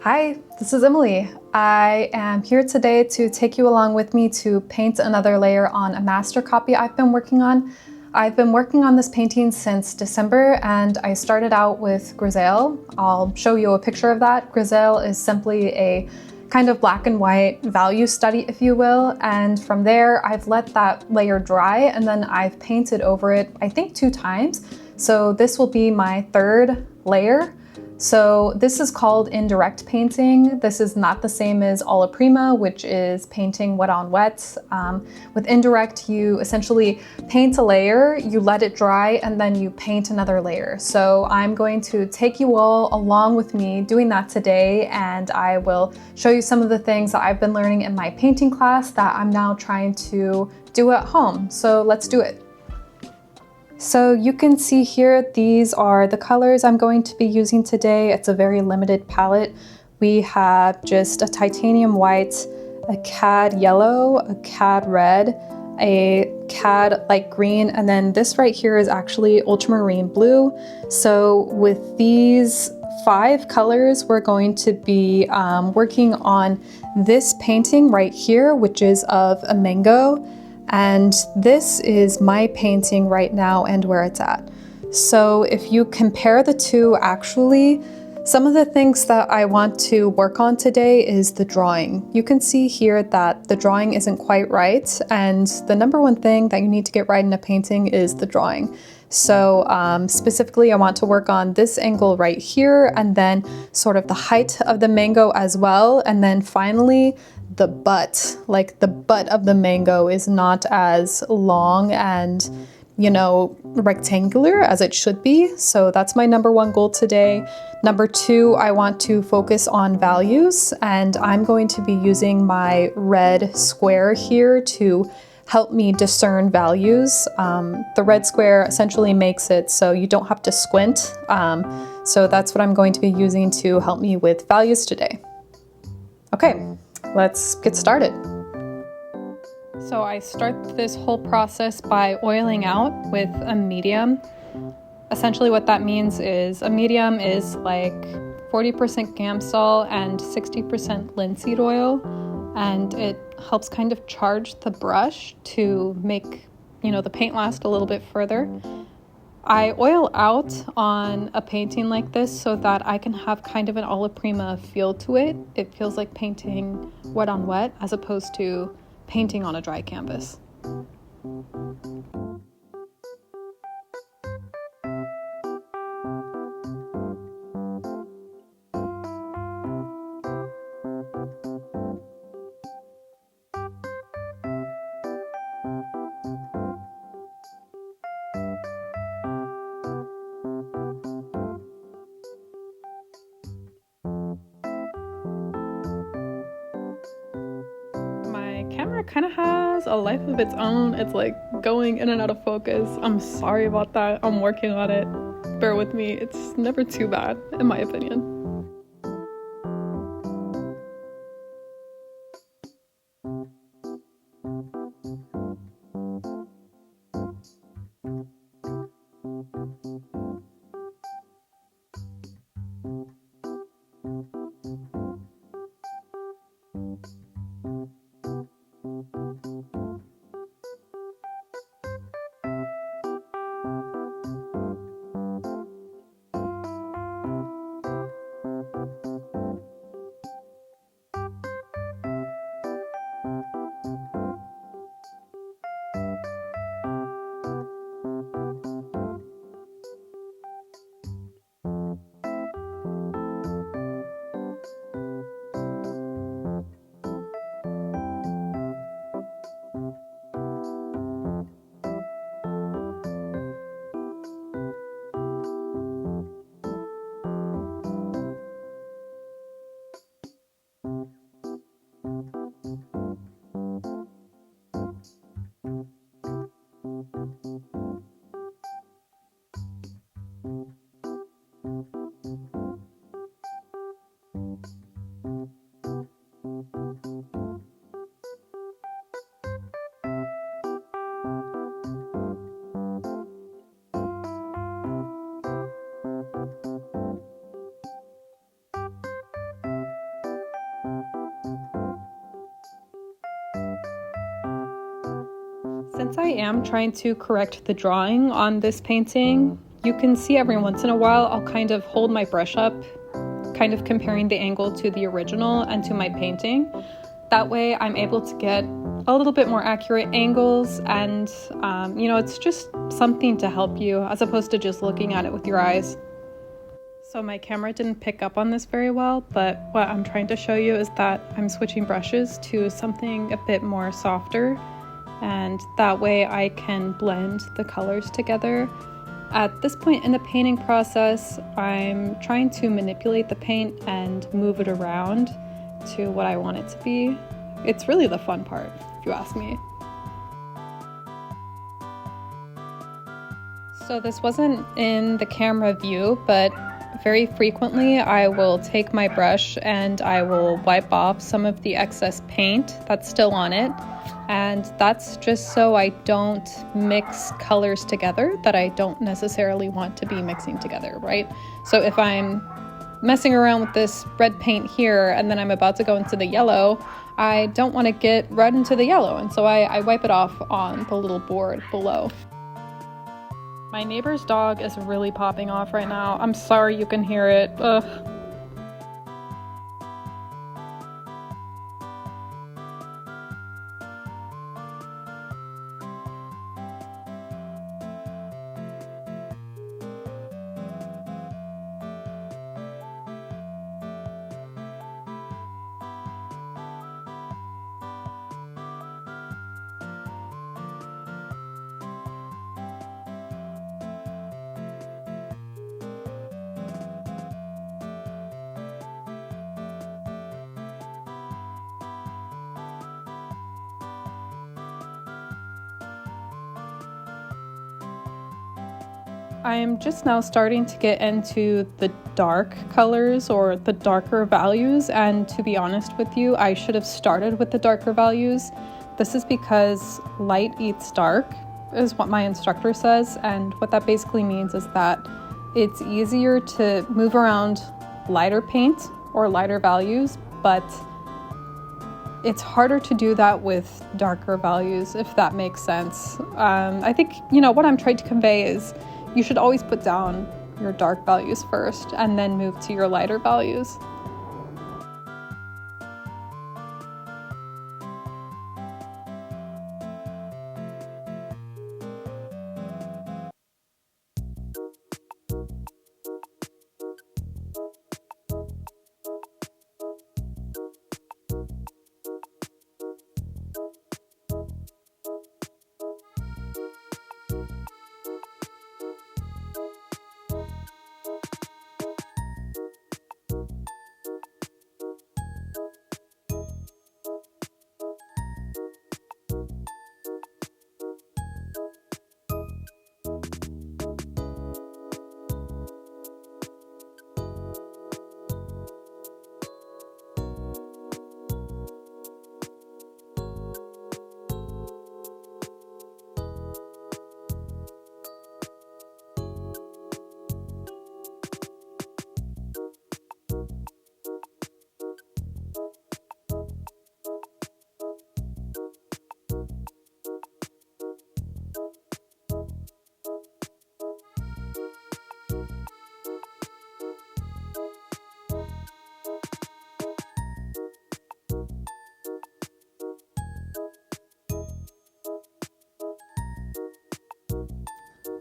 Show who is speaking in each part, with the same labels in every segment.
Speaker 1: Hi, this is Emily. I am here today to take you along with me to paint another layer on a master copy I've been working on. I've been working on this painting since December and I started out with Grisaille. I'll show you a picture of that. Grisaille is simply a kind of black and white value study, if you will, and from there I've let that layer dry and then I've painted over it, I think 2 times. So this will be my 3rd layer. So this is called indirect painting. This is not the same as alla prima, which is painting wet on wet. With indirect, you essentially paint a layer, you let it dry, and then you paint another layer. So I'm going to take you all along with me doing that today, and I will show you some of the things that I've been learning in my painting class that I'm now trying to do at home. So let's do it. So you can see here, these are the colors I'm going to be using today. It's a very limited palette. We have just a titanium white, a cad yellow, a cad red, a cad light green, and then this right here is actually ultramarine blue. So with these 5 colors, we're going to be working on this painting right here, which is of a mango. And this is my painting right now and where it's at. So if you compare the two, actually, some of the things that I want to work on today is the drawing. You can see here that the drawing isn't quite right, and the number one thing that you need to get right in a painting is the drawing. So specifically, I want to work on this angle right here, and then sort of the height of the mango as well, and then finally, the butt. Like the butt of the mango is not as long and, you know, rectangular as it should be. So that's my number 1 goal today. Number 2, I want to focus on values, and I'm going to be using my red square here to help me discern values. The red square essentially makes it so you don't have to squint. So that's what I'm going to be using to help me with values today. Okay, let's get started. So I start this whole process by oiling out with a medium. Essentially what that means is a medium is like 40% Gamsol and 60% linseed oil, and it helps kind of charge the brush to make, you know, the paint last a little bit further. I oil out on a painting like this so that I can have kind of an alla prima feel to it. It feels like painting wet on wet as opposed to painting on a dry canvas. My camera kind of has a life of its own. It's like going in and out of focus. I'm sorry about that. I'm working on it. Bear with me. It's never too bad, in my opinion. Since I am trying to correct the drawing on this painting, you can see every once in a while I'll kind of hold my brush up, kind of comparing the angle to the original and to my painting. That way I'm able to get a little bit more accurate angles and, it's just something to help you as opposed to just looking at it with your eyes. So my camera didn't pick up on this very well, but what I'm trying to show you is that I'm switching brushes to something a bit more softer, and that way I can blend the colors together. At this point in the painting process, I'm trying to manipulate the paint and move it around to what I want it to be. It's really the fun part, if you ask me. So this wasn't in the camera view, but very frequently I will take my brush and I will wipe off some of the excess paint that's still on it. And that's just so I don't mix colors together that I don't necessarily want to be mixing together, right? So if I'm messing around with this red paint here and then I'm about to go into the yellow, I don't want to get right into the yellow, and so I wipe it off on the little board below. My neighbor's dog is really popping off right now. I'm sorry you can hear it. Ugh. I am just now starting to get into the dark colors or the darker values, and to be honest with you, I should have started with the darker values. This is because light eats dark, is what my instructor says, and what that basically means is that it's easier to move around lighter paint or lighter values, but it's harder to do that with darker values, if that makes sense. I think, what I'm trying to convey is you should always put down your dark values first and then move to your lighter values.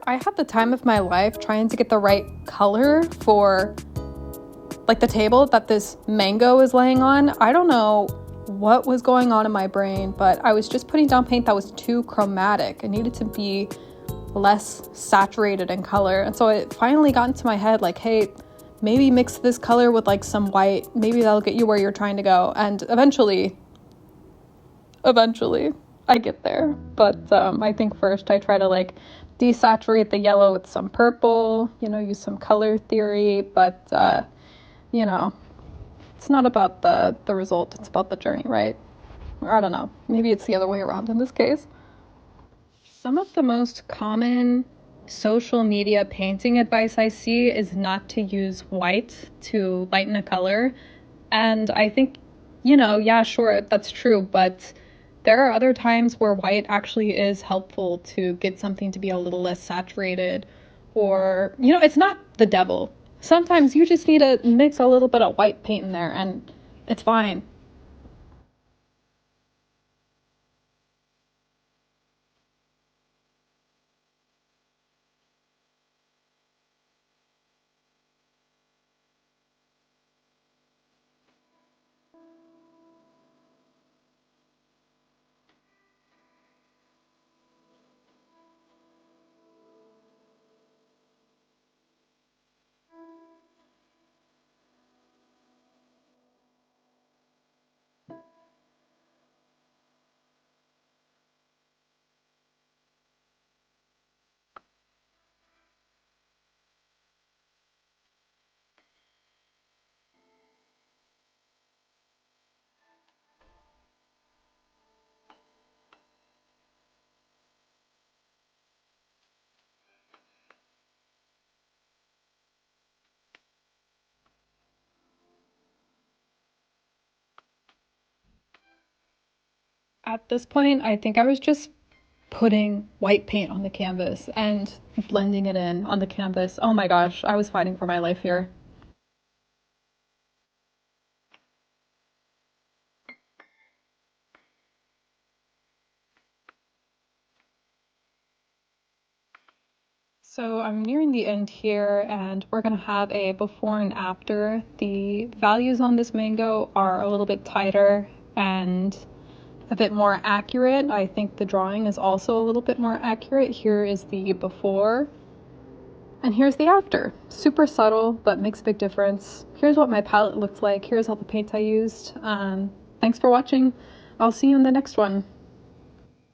Speaker 1: I had the time of my life trying to get the right color for the table that this mango is laying on. I don't know what was going on in my brain, but I was just putting down paint that was too chromatic. It needed to be less saturated in color. And so it finally got into my head hey, maybe mix this color with some white. Maybe that'll get you where you're trying to go. And eventually I get there. But I think first I try to desaturate the yellow with some purple, use some color theory, but it's not about the result, it's about the journey, right? Or I don't know, maybe it's the other way around in this case. Some of the most common social media painting advice I see is not to use white to lighten a color. And I think, yeah, sure, that's true, but there are other times where white actually is helpful to get something to be a little less saturated, or, it's not the devil. Sometimes you just need to mix a little bit of white paint in there and it's fine. At this point, I think I was just putting white paint on the canvas and blending it in on the canvas. Oh my gosh, I was fighting for my life here. So I'm nearing the end here, and we're gonna have a before and after. The values on this mango are a little bit tighter and a bit more accurate. I think the drawing is also a little bit more accurate. Here is the before, and here's the after. Super subtle, but makes a big difference. Here's what my palette looks like. Here's all the paints I used. Thanks for watching. I'll see you in the next one.